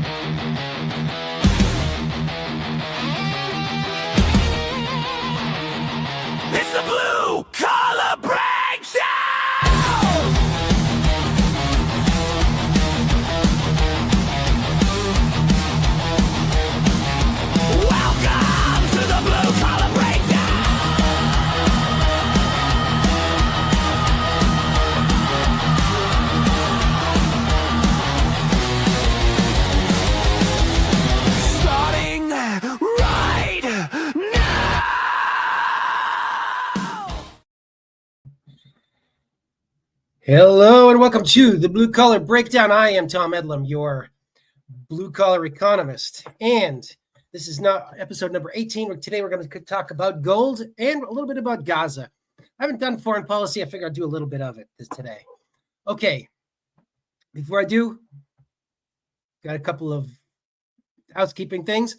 It's the Blue Collar Breakdown! Welcome to the Blue Collar Breakdown! Starting right now! Hello and welcome to the Blue Collar Breakdown. I am Tom Eddlem, your Blue Collar Economist, and this is not episode number 18. Today we're going to talk about gold and a little bit about Gaza. I haven't done foreign policy. I figure I'd do a little bit of it today. Okay, before I do, got a couple of housekeeping things.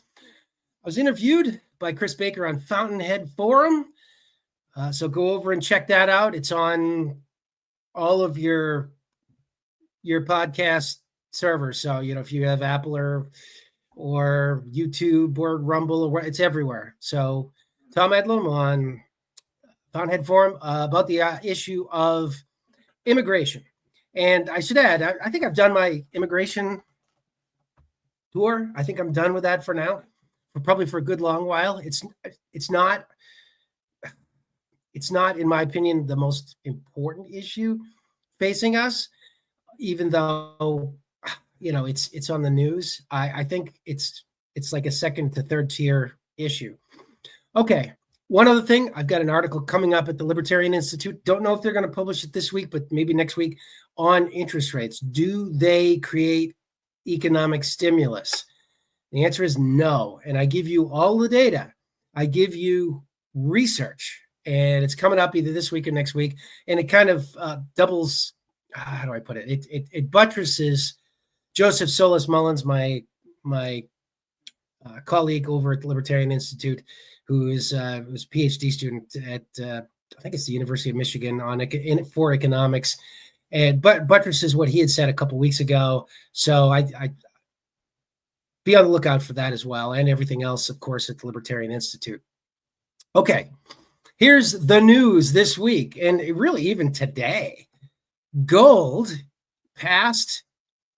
I was interviewed by Chris Baker on Fountainhead Forum, so go over and check that out. It's on all of your podcast servers. So, if you have Apple or YouTube or Rumble, or it's everywhere. So Tom Eddlem on Fountainhead Forum about the issue of immigration. And I should add, I think I've done my immigration tour. I think I'm done with that for now, probably for a good long while. It's not, in my opinion, the most important issue facing us, even though, it's on the news. I think it's like a second to third tier issue. Okay. One other thing, I've got an article coming up at the Libertarian Institute. Don't know if they're going to publish it this week, but maybe next week, on interest rates. Do they create economic stimulus? The answer is no. And I give you all the data. I give you research. And it's coming up either this week or next week. And it kind of doubles, how do I put it? It buttresses Joseph Solis Mullins, my colleague over at the Libertarian Institute, who was a PhD student at, I think it's the University of Michigan for economics. And buttresses what he had said a couple weeks ago. So I be on the lookout for that as well. And everything else, of course, at the Libertarian Institute. Okay. Here's the news this week, and really even today. Gold passed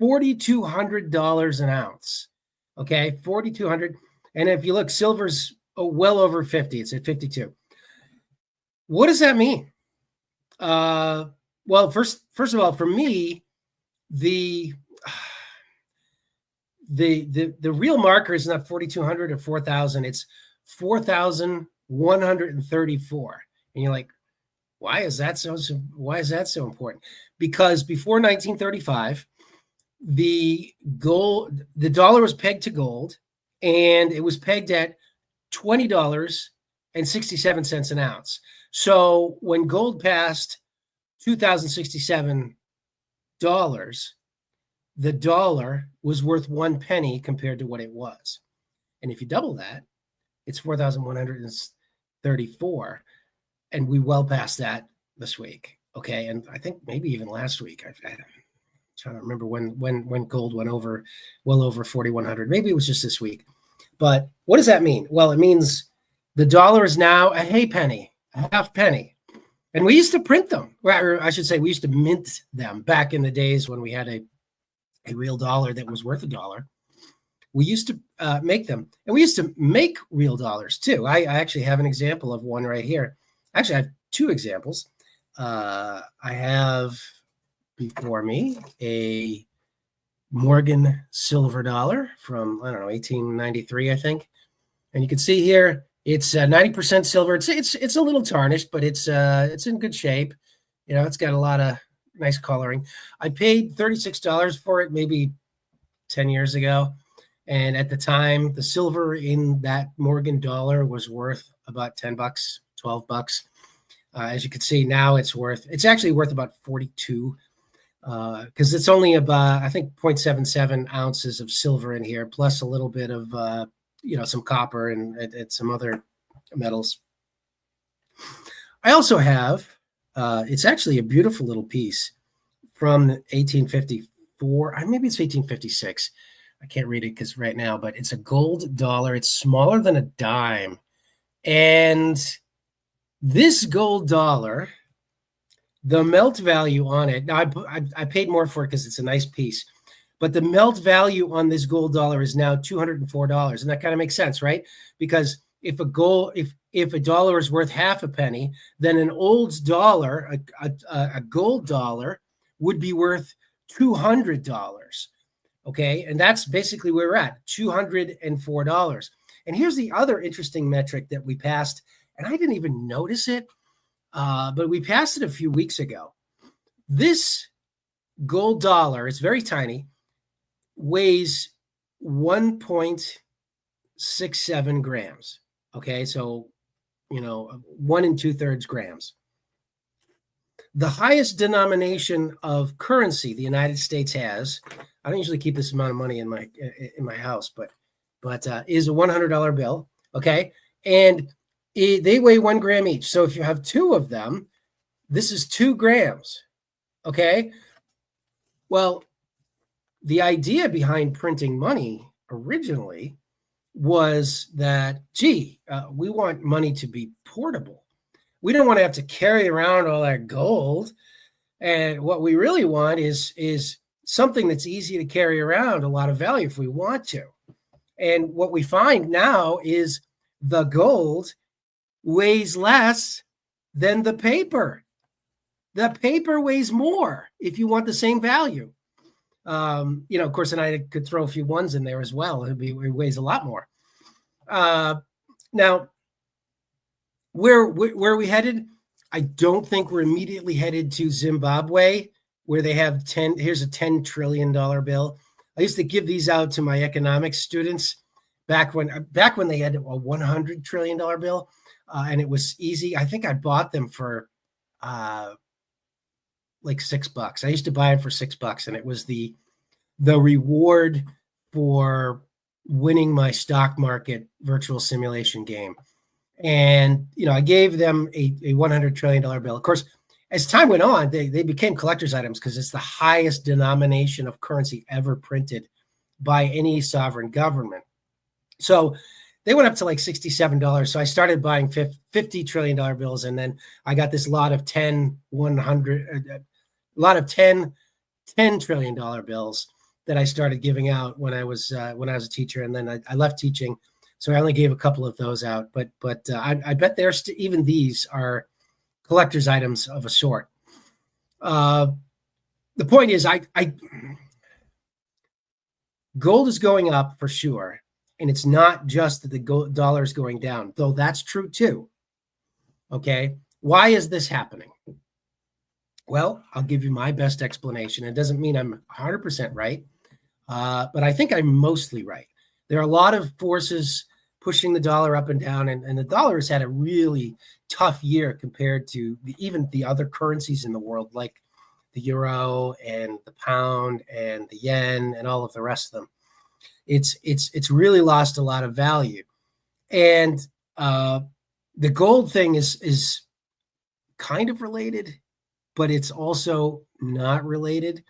$4,200 an ounce. Okay, $4,200. And if you look, silver's well over 50. It's at 52. What does that mean? Well, first of all, for me, the real marker is not 4,200 or 4,000. It's 4,134. And you're like, why is that so important? Because before 1935, the dollar was pegged to gold, and it was pegged at $20.67 an ounce. So when gold passed $2,067, the dollar was worth 1 penny compared to what it was. And if you double that, it's 4,134, and we well passed that this week. Okay, and I think maybe even last week. I'm trying to remember when gold went well over 4,100. Maybe it was just this week. But what does that mean? Well, it means the dollar is now a halfpenny, and we used to print them. Or I should say, we used to mint them back in the days when we had a real dollar that was worth $1. We used to make them, and we used to make real dollars too. I actually have an example of one right here. Actually, I have two examples. I have before me a Morgan silver dollar from, 1893, I think. And you can see here, it's 90% silver. It's a little tarnished, but it's in good shape. It's got a lot of nice coloring. I paid $36 for it maybe 10 years ago. And at the time, the silver in that Morgan dollar was worth about $10, $12. As you can see, now it's actually worth about 42, because it's only about, I think, 0.77 ounces of silver in here, plus a little bit of, some copper and some other metals. I also have, it's actually a beautiful little piece from 1854. Maybe it's 1856. I can't read it because right now, but it's a gold dollar. It's smaller than a dime. And this gold dollar, the melt value on it, now I paid more for it because it's a nice piece, but the melt value on this gold dollar is now $204. And that kind of makes sense, right? Because if a dollar is worth half a penny, then an old dollar, a gold dollar, would be worth $200. Okay, and that's basically where we're at, $204. And here's the other interesting metric that we passed, and I didn't even notice it, but we passed it a few weeks ago. This gold dollar, it's very tiny, weighs 1.67 grams. Okay, so 1 2/3 grams. The highest denomination of currency the United States has, I don't usually keep this amount of money in my house, but is a $100 bill. Okay, and they weigh 1 gram each. So if you have 2 of them, this is 2 grams. Okay, well, the idea behind printing money originally was that, we want money to be portable. We don't want to have to carry around all that gold. And what we really want is something that's easy to carry around, a lot of value if we want to. And what we find now is the gold weighs less than the paper. The paper weighs more if you want the same value. Of course, and I could throw a few ones in there as well. It weighs a lot more. Now, where are we headed? I don't think we're immediately headed to Zimbabwe, where they have here's a $10 trillion bill. I used to give these out to my economics students back when they had a $100 trillion bill, and it was easy. I think I bought them for like $6. I used to buy it for $6, and it was the reward for winning my stock market virtual simulation game. And I gave them a $100 trillion bill. Of course, as time went on, they became collector's items because it's the highest denomination of currency ever printed by any sovereign government. So they went up to like $67. So I started buying $50 trillion bills, and then I got this lot of $10 trillion bills that I started giving out when I was a teacher, and then I left teaching, so I only gave a couple of those out. But I bet even these are collector's items of a sort. The point is, gold is going up for sure, and it's not just that the dollar is going down, though that's true too. Okay, why is this happening? Well, I'll give you my best explanation. It doesn't mean I'm 100% right, but I think I'm mostly right. There are a lot of forces pushing the dollar up and down, and the dollar has had a really tough year compared to even the other currencies in the world, like the euro and the pound and the yen and all of the rest of them. It's really lost a lot of value, and the gold thing is kind of related, but it's also not related,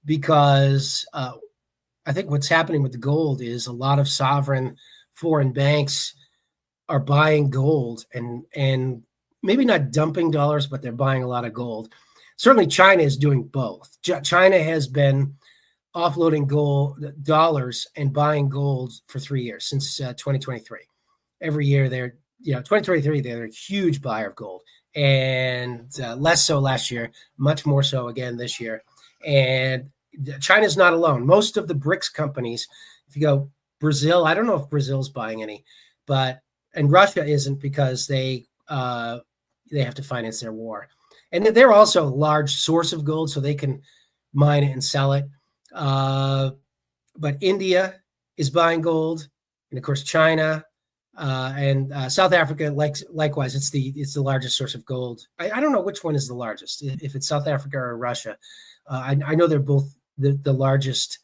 because I think what's happening with the gold is a lot of sovereign foreign banks are buying gold and maybe not dumping dollars, but they're buying a lot of gold. Certainly China is doing both. China has been offloading dollars and buying gold for 3 years, since 2023. Every year 2023, they're a huge buyer of gold, and less so last year, much more so again this year. And China's not alone. Most of the BRICS companies, if you go Brazil, I don't know if Brazil's buying any, and Russia isn't, because they have to finance their war. And they're also a large source of gold, so they can mine it and sell it. But India is buying gold, and of course China and South Africa, likewise, it's the largest source of gold. I don't know which one is the largest, if it's South Africa or Russia. I know they're both the largest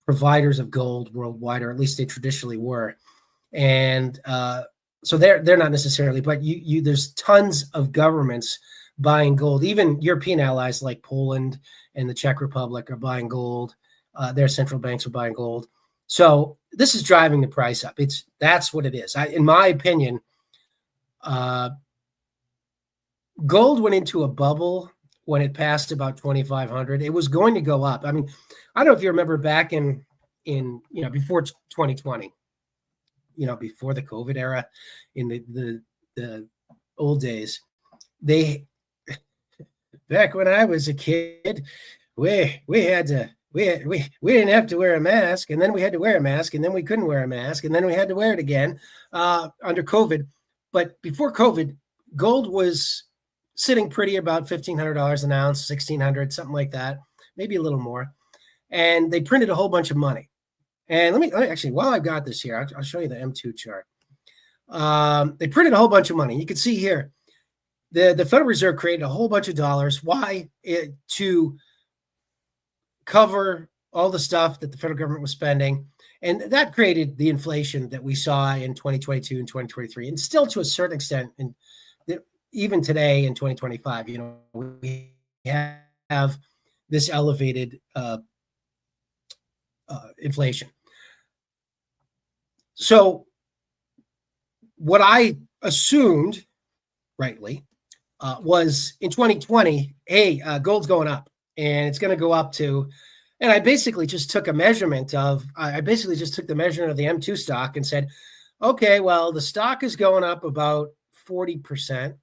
providers of gold worldwide, or at least they traditionally were. And so they're not necessarily, but there's tons of governments buying gold. Even European allies like Poland and the Czech Republic are buying gold. Their central banks are buying gold. So this is driving the price up. That's what it is. In my opinion, gold went into a bubble when it passed about 2,500. It was going to go up. I mean, I don't know if you remember back in before 2020, before the COVID era, in the old days, back when I was a kid, we didn't have to wear a mask, and then we had to wear a mask, and then we couldn't wear a mask, and then we had to wear it again under COVID. But before COVID, gold was sitting pretty about $1,500 an ounce, $1,600, something like that, maybe a little more. And they printed a whole bunch of money. And let me actually, while I've got this here, I'll show you the M2 chart. They printed a whole bunch of money. You can see here, the Federal Reserve created a whole bunch of dollars. Why? To cover all the stuff that the federal government was spending. And that created the inflation that we saw in 2022 and 2023, and still to a certain extent, and even today in 2025, we have this elevated inflation. So what I assumed, rightly, was in 2020, hey, gold's going up, and it's going to go up to, and I basically just took the measurement of the M2 stock and said, okay, well, the stock is going up about 40%.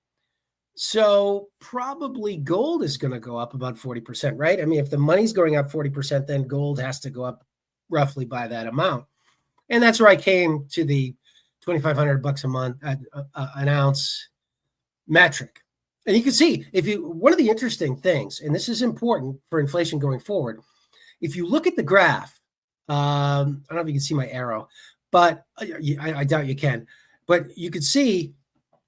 So probably gold is going to go up about 40%, right? I mean, if the money's going up 40%, then gold has to go up roughly by that amount. And that's where I came to the $2,500 a month, an ounce metric. And you can see, one of the interesting things, and this is important for inflation going forward, if you look at the graph, I don't know if you can see my arrow, but I doubt you can, but you can see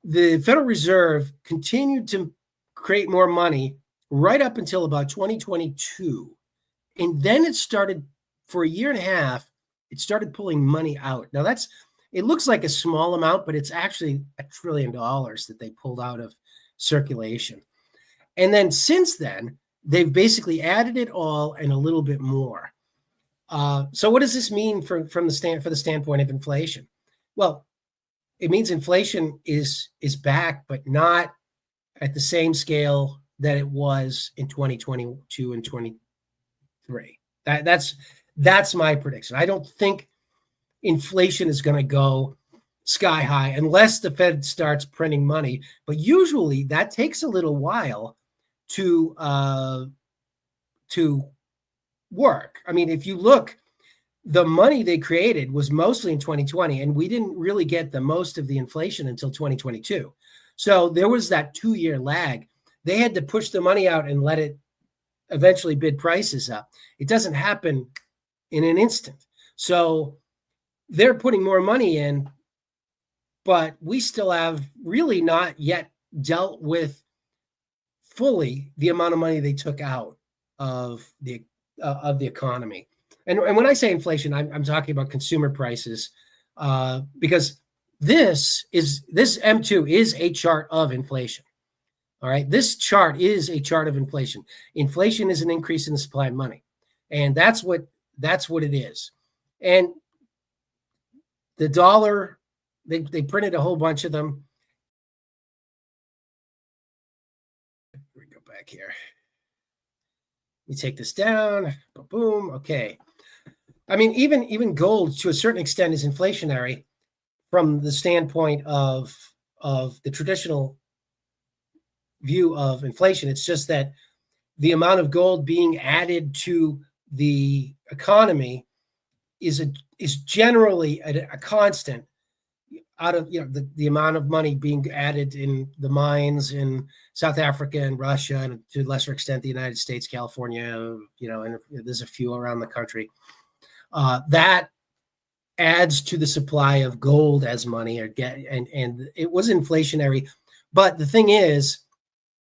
the Federal Reserve continued to create more money right up until about 2022. And then it started, for a year and a half, it started pulling money out. Now it looks like a small amount, but it's actually $1 trillion that they pulled out of circulation. And then since then, they've basically added it all and a little bit more. So what does this mean for the standpoint of inflation? Well, it means inflation is back, but not at the same scale that it was in 2022 and 23. That's my prediction. I don't think inflation is going to go sky high unless the Fed starts printing money. But usually that takes a little while to work. I mean, if you look, the money they created was mostly in 2020, and we didn't really get the most of the inflation until 2022. So there was that 2-year lag. They had to push the money out and let it eventually bid prices up. It doesn't happen in an instant. So they're putting more money in, but we still have really not yet dealt with fully the amount of money they took out of the economy. And when I say inflation, I'm talking about consumer prices, because this M2 is a chart of inflation. All right, this chart is a chart of inflation. Inflation is an increase in the supply of money, and that's what it is. And the dollar, they printed a whole bunch of them. We go back here. We take this down. Boom. Okay. I mean, even gold to a certain extent is inflationary from the standpoint of the traditional view of inflation. It's just that the amount of gold being added to the economy is generally a constant out of the amount of money being added in the mines in South Africa and Russia, and to a lesser extent the United States, California, and there's a few around the country. That adds to the supply of gold as money, and it was inflationary. But the thing is,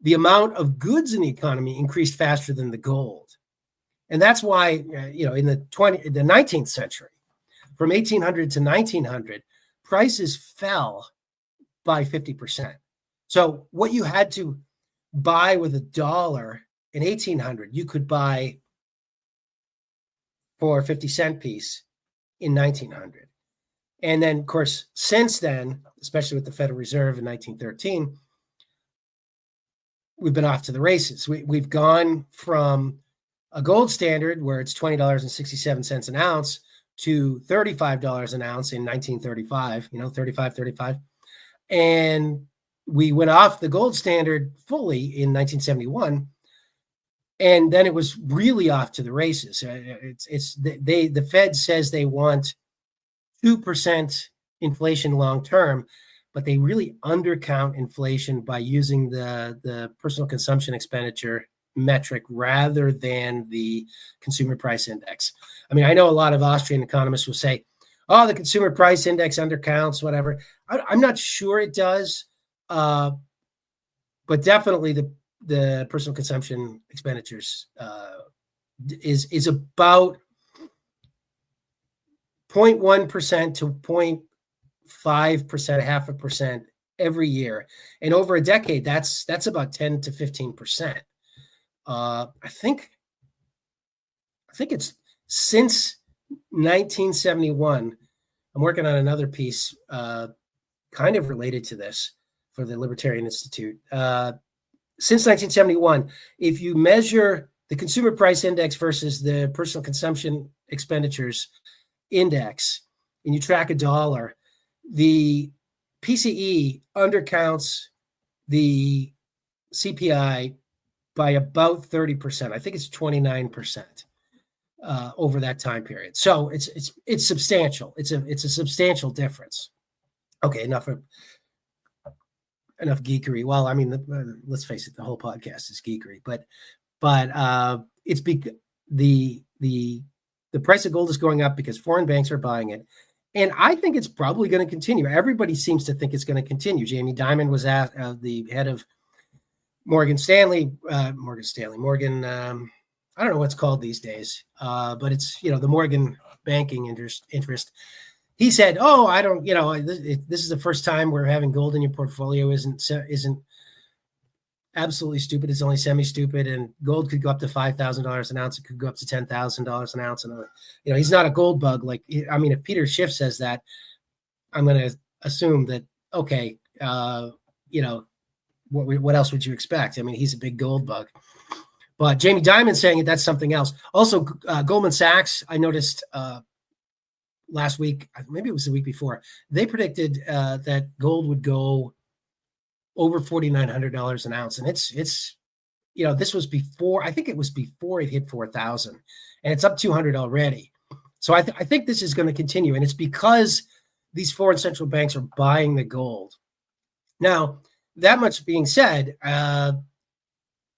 the amount of goods in the economy increased faster than the gold, and that's why in the 19th century, from 1800 to 1900, prices fell by 50%. So what you had to buy with $1 in 1800, you could buy for a 50-cent piece in 1900. And then, of course, since then, especially with the Federal Reserve in 1913, we've been off to the races. We've gone from a gold standard where it's $20.67 an ounce to $35 an ounce in 1935, 35. And we went off the gold standard fully in 1971. And then it was really off to the races. The Fed says they want 2% inflation long term, but they really undercount inflation by using the personal consumption expenditure metric rather than the consumer price index. I mean, I know a lot of Austrian economists will say, oh, the consumer price index undercounts, whatever. I'm not sure it does, but definitely the personal consumption expenditures is about 0.1% to 0.5%, 0.5% every year. And over a decade, that's about 10 to 15%. I think it's since 1971. I'm working on another piece kind of related to this for the Libertarian Institute. Since 1971, if you measure the consumer price index versus the personal consumption expenditures index, and you track a dollar, the PCE undercounts the CPI by about 30%. I think it's 29% over that time period. So it's substantial. It's a substantial difference. Okay, enough geekery. Well, I mean, let's face it, the whole podcast is geekery, but it's because the price of gold is going up because foreign banks are buying it. And I think it's probably going to continue. Everybody seems to think it's going to continue. Jamie Dimon was the head of Morgan, I don't know what's called these days, but it's, the Morgan banking interest. He said, oh, I don't, this is the first time where having gold in your portfolio isn't absolutely stupid. It's only semi-stupid, and gold could go up to $5,000 an ounce. It could go up to $10,000 an ounce. And, he's not a gold bug. If Peter Schiff says that, I'm going to assume that, okay, what else would you expect? I mean, he's a big gold bug. But Jamie Dimon saying it, that's something else. Also, Goldman Sachs, I noticed last week, maybe it was the week before, they predicted that gold would go over $4,900 an ounce. And it's this was before, I think it was before it hit 4,000, and it's up 200 already. So I think this is going to continue. And it's because these foreign central banks are buying the gold. Now, that much being said,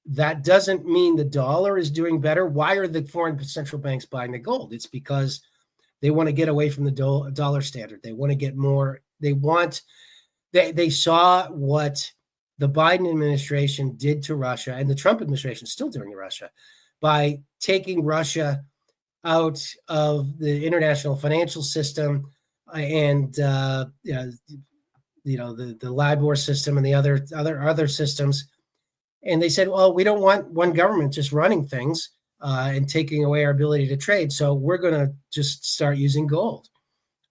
that doesn't mean the dollar is doing better. Why are the foreign central banks buying the gold? It's because they want to get away from the dollar standard. They want to get more. They saw what the Biden administration did to Russia, and the Trump administration is still doing to Russia, by taking Russia out of the international financial system and the LIBOR system and the other systems. And they said, well, we don't want one government just running things and taking away our ability to trade. So we're going to just start using gold.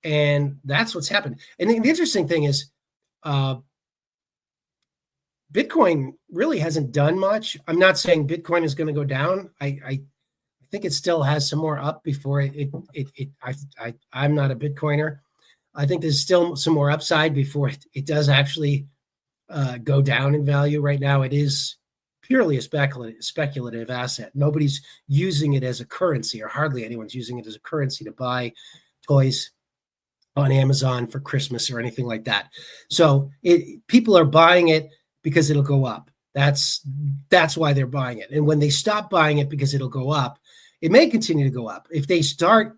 And that's what's happened. And the interesting thing is Bitcoin really hasn't done much. I'm not saying Bitcoin is going to go down. I think it still has some more up before I'm not a Bitcoiner. I think there's still some more upside before it does actually go down in value. Right now, it is purely a speculative asset. Nobody's using it as a currency, or hardly anyone's using it as a currency to buy toys on Amazon for Christmas or anything like that. So people are buying it because it'll go up. That's why they're buying it. And when they stop buying it because it'll go up, it may continue to go up. If they start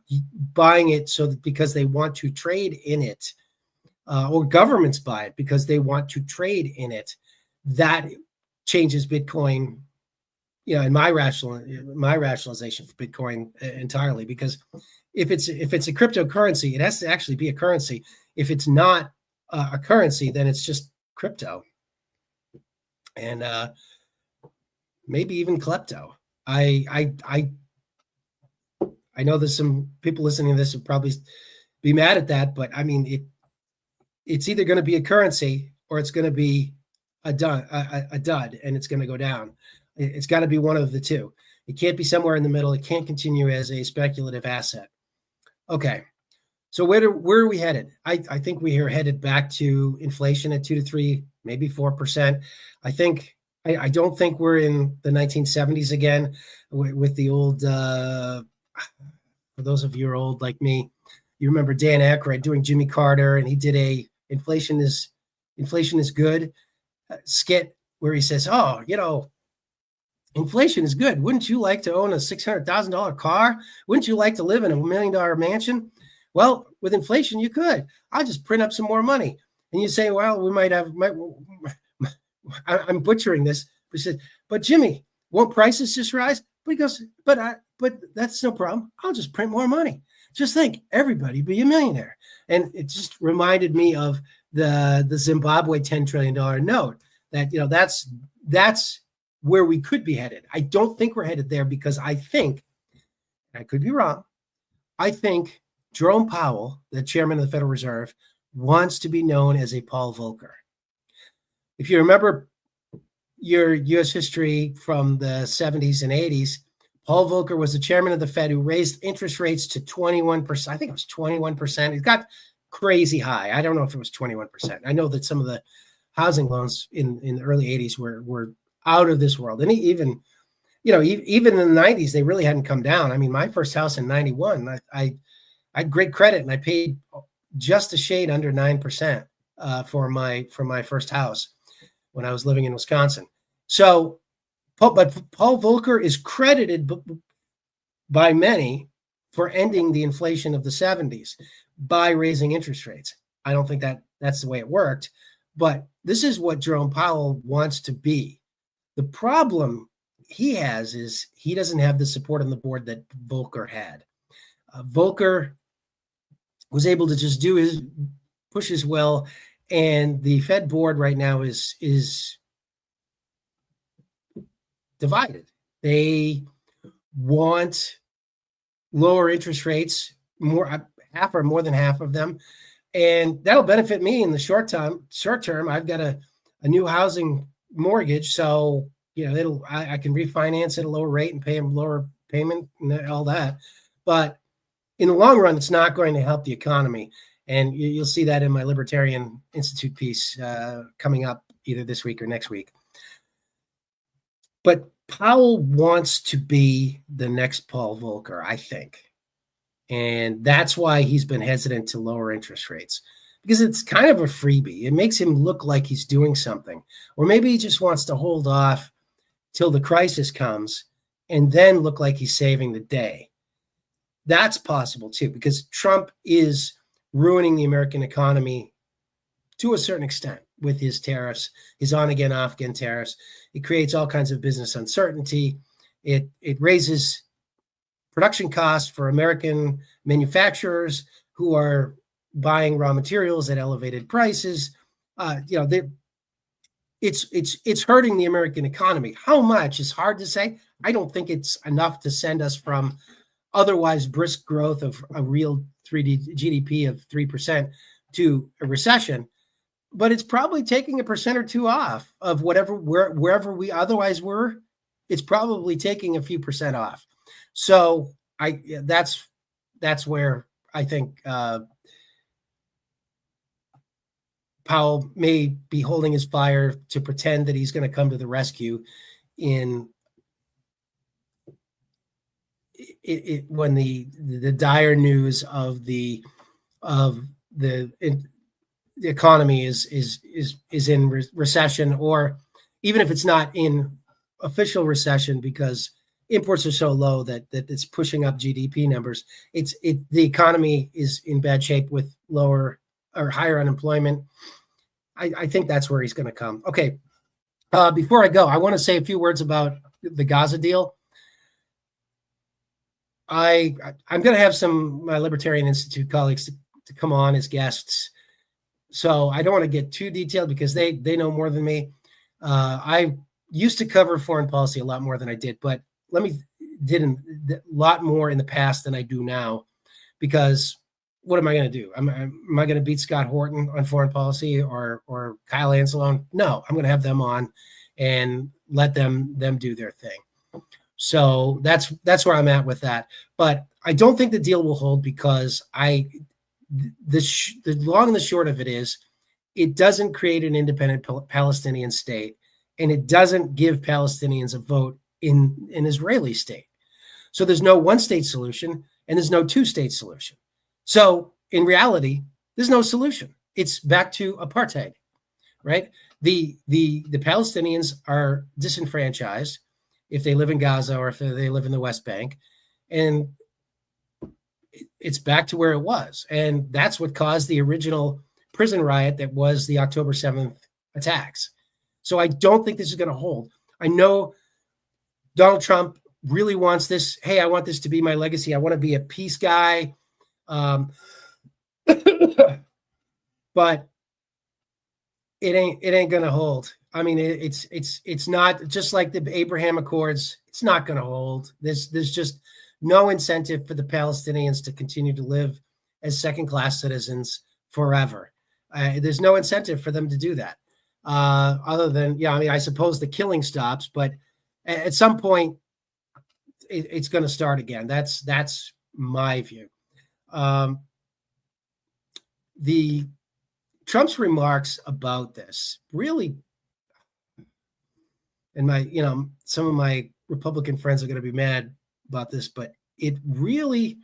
buying it because they want to trade in it, or governments buy it because they want to trade in it, that changes Bitcoin, in my rationalization for Bitcoin entirely. Because if it's a cryptocurrency, it has to actually be a currency. If it's not a currency, then it's just crypto, and maybe even klepto. I I know there's some people listening to this would probably be mad at that, but I mean, it's either going to be a currency or it's going to be a dud, and it's going to go down. It's got to be one of the two. It can't be somewhere in the middle. It can't continue as a speculative asset. Okay. So where are we headed? I think we are headed back to inflation at 2 to 3, maybe 4%. I don't think we're in the 1970s again with the old, for those of you who are old like me, you remember Dan Aykroyd doing Jimmy Carter, and he did a inflation is good skit where he says, oh, inflation is good. Wouldn't you like to own a $600,000 car? Wouldn't you like to live in a $1 million mansion? Well, with inflation, you could. I'll just print up some more money. And you say, well, we might have, I'm butchering this. He said, but Jimmy, won't prices just rise? But he goes, but that's no problem. I'll just print more money. Just think, everybody be a millionaire. And it just reminded me of the Zimbabwe $10 trillion note that, that's where we could be headed. I don't think we're headed there because I think, I could be wrong, I think Jerome Powell, the chairman of the Federal Reserve, wants to be known as a Paul Volcker. If you remember your U.S. history from the 70s and 80s, Paul Volcker was the chairman of the Fed who raised interest rates to 21%. I think it was 21%. It got crazy high. I don't know if it was 21%. I know that some of the housing loans in the early 80s were out of this world. And even in the 90s, they really hadn't come down. I mean, my first house in 91, I had great credit and I paid just a shade under 9% for my first house when I was living in Wisconsin. So, but Paul Volcker is credited by many for ending the inflation of the 70s by raising interest rates. I don't think that's the way it worked, but this is what Jerome Powell wants to be. The problem he has is he doesn't have the support on the board that Volcker had. Volcker was able to just push his will, and the Fed board right now is divided. They want lower interest rates, more than half of them, and that'll benefit me in the short term. I've got a new housing mortgage, so I can refinance at a lower rate and pay a lower payment and all that. But in the long run, it's not going to help the economy, and you'll see that in my Libertarian Institute piece coming up either this week or next week. But Powell wants to be the next Paul Volcker, I think. And that's why he's been hesitant to lower interest rates, because it's kind of a freebie. It makes him look like he's doing something. Or maybe he just wants to hold off till the crisis comes and then look like he's saving the day. That's possible too, because Trump is ruining the American economy to a certain extent with his tariffs, his on-again, off-again tariffs. It creates all kinds of business uncertainty. It raises production costs for American manufacturers who are buying raw materials at elevated prices. It's hurting the American economy. How much is hard to say. I don't think it's enough to send us from otherwise brisk growth of a real 3D GDP of 3% to a recession, but it's probably taking 1% or 2% off of wherever we otherwise were. It's probably taking a few percent off. So that's where I think Powell may be holding his fire to pretend that he's going to come to the rescue when the dire news of the economy is in recession, or even if it's not in official recession because imports are so low that it's pushing up GDP numbers. The economy is in bad shape with lower or higher unemployment. I think that's where he's going to come. Okay. Before I go, I want to say a few words about the Gaza deal. I'm going to have my Libertarian Institute colleagues to come on as guests. So I don't want to get too detailed because they know more than me. I used to cover foreign policy a lot more than I did, but let me did a lot more in the past than I do now, because what am I going to do? Am I going to beat Scott Horton on foreign policy or Kyle Anselone? No, I'm going to have them on and let them do their thing. So that's where I'm at with that. But I don't think the deal will hold, because the long and the short of it is, it doesn't create an independent Palestinian state, and it doesn't give Palestinians a vote in an Israeli state. So there's no one-state solution, and there's no two-state solution. So in reality, there's no solution. It's back to apartheid, right? The Palestinians are disenfranchised if they live in Gaza or if they live in the West Bank, and it's back to where it was. And that's what caused the original prison riot that was the October 7th attacks. So I don't think this is going to hold. I know Donald Trump really wants this. Hey, I want this to be my legacy. I want to be a peace guy. But it ain't going to hold. I mean, it's not, just like the Abraham Accords. It's not going to hold. There's just no incentive for the Palestinians to continue to live as second-class citizens forever. There's no incentive for them to do that, other than, I mean, I suppose the killing stops, but at some point, it's going to start again. That's my view. The Trump's remarks about this really, and some of my Republican friends are going to be mad about this, but it really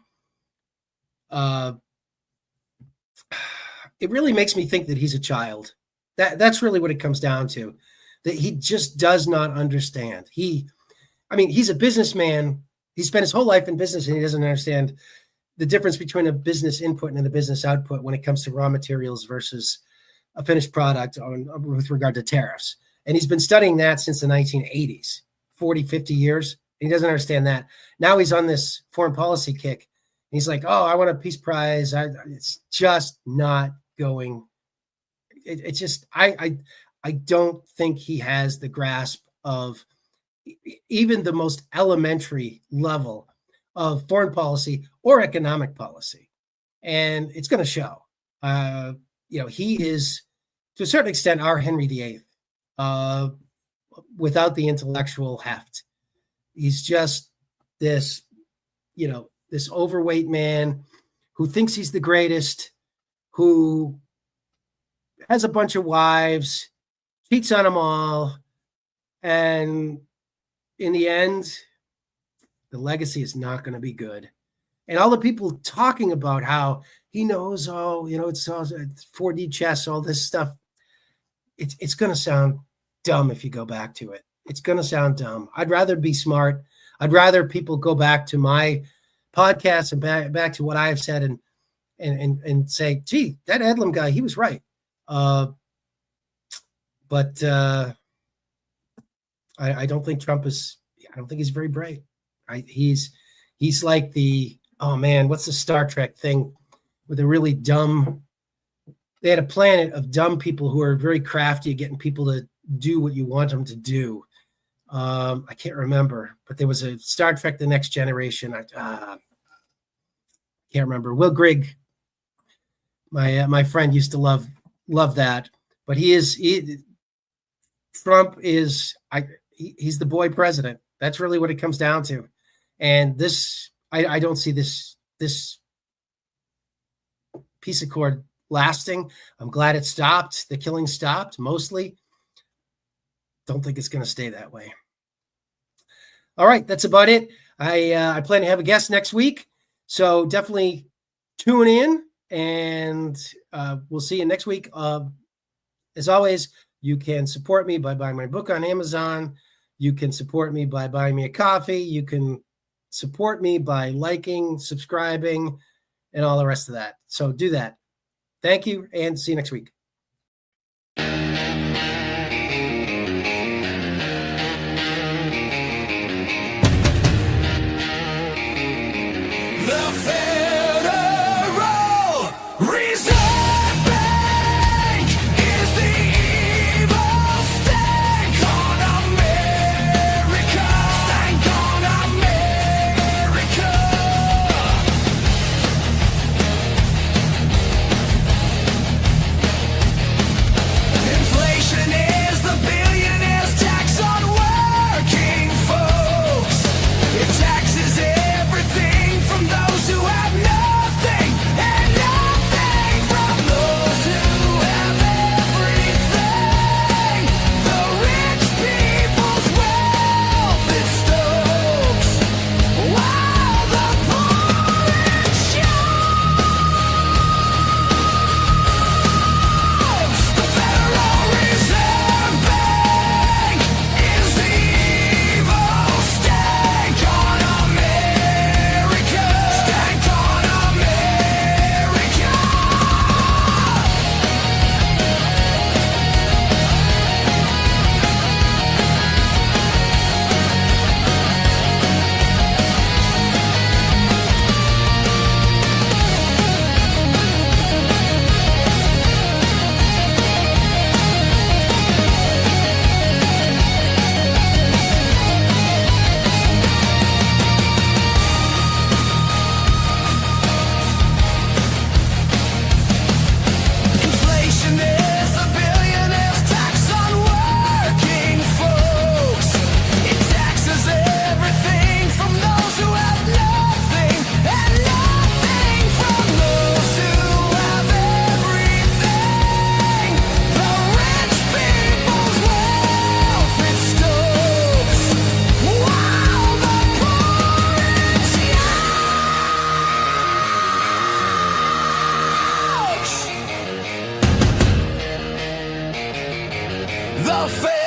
makes me think that he's a child. That's really what it comes down to, that he just does not understand. He's a businessman. He spent his whole life in business, and he doesn't understand the difference between a business input and a business output when it comes to raw materials versus a finished product with regard to tariffs. And he's been studying that since the 1980s, 40, 50 years. He doesn't understand that. Now he's on this foreign policy kick. He's like, oh, I want a peace prize. It's just not going. I don't think he has the grasp of even the most elementary level of foreign policy or economic policy. And it's going to show. He is, to a certain extent, our Henry VIII, without the intellectual heft. He's just this overweight man who thinks he's the greatest, who has a bunch of wives, cheats on them all, and in the end, the legacy is not going to be good. And all the people talking about how he knows, it's all 4D chess, all this stuff, it's going to sound dumb if you go back to it. It's going to sound dumb. I'd rather be smart. I'd rather people go back to my podcast and back to what I've said and say, gee, that Eddlem guy, he was right. But I don't think Trump is. I don't think he's very bright. He's like what's the Star Trek thing with a really dumb? They had a planet of dumb people who are very crafty at getting people to do what you want them to do. I can't remember, but there was a Star Trek: The Next Generation. I can't remember. Will Grigg, my friend, used to love that, but Trump is he's the boy president. That's really what it comes down to. And this, I don't see this peace accord lasting. I'm glad it stopped. The killing stopped mostly. Don't think it's going to stay that way. All right, that's about it. I plan to have a guest next week, so definitely tune in, and we'll see you next week. As always, you can support me by buying my book on Amazon. You can support me by buying me a coffee. You can support me by liking, subscribing, and all the rest of that. So do that. Thank you, and see you next week. The Federal Reserve Bank is the evil stank on America. Stank on America. face.